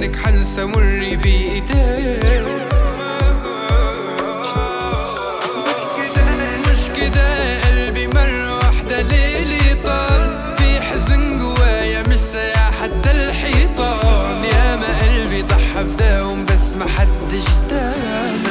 عنك حنسى مري بإيديك. مش كده قلبي مرة واحدة ليلي طال، في حزن جوايا مش سايع حتى الحيطان. يا ما قلبي ضحى في داوم بس ما حدش دام.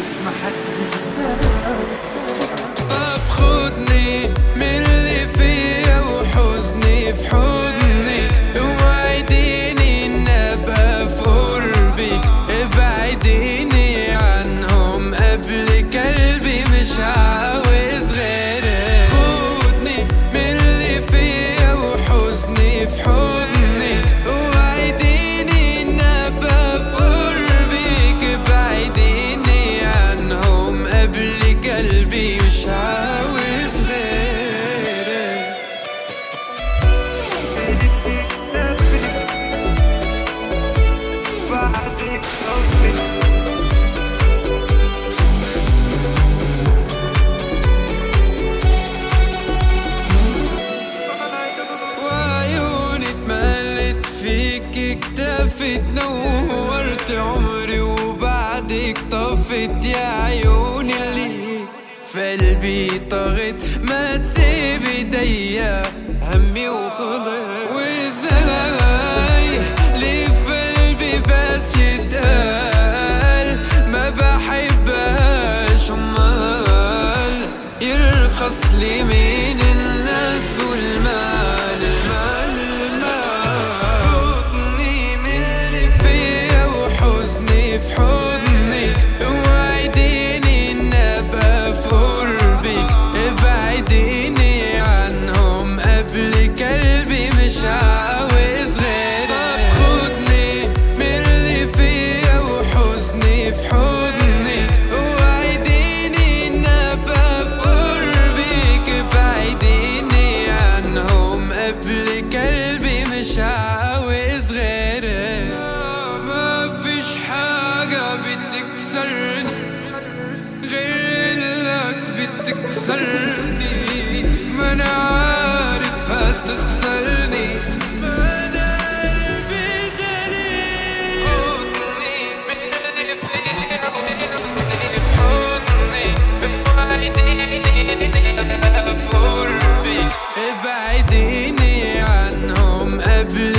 طب خدني من اللي فيا وحزني في حضنك، وعديني ان ابقى في قربك، ابعديني عنهم قبل قلبي مش عاوز غيرك. خدني من اللي فيا وحزني في حضنك، وعديني ان ابقى في قربك، ابعديني عنهم قبل قلبي مش عاوز غيرك. وعيوني اتملت فيك اكتفت، نورت عمري وبعدك طفت. يا عيوني اللي في قلبي طغت، ما تسيب ايديا همي وخلص. وازاي ليه في قلبي بس يتقال ما بحبهاش، امال يرخص لي من الناس والمال. خدني من اللي فيا وحزني في حضنك، وعديني ان ابقى في قربك، ابعديني عنهم قبل قلبي مش عاوز غيرك. طب خدني من اللي فيا وحزني في حضنك، وعديني ان ابقى في قربك، ابعديني عنهم قبل قلبي مش عاوز غيرك. ما فيش حاجة بتكسرني غير انك بتكسرني، ما انا عارف هتخسرني، ما انا قلبي جريء. خدني من اللي فيا وحضني في حضنك، وعديني في قربك، ابعديني عنهم قبل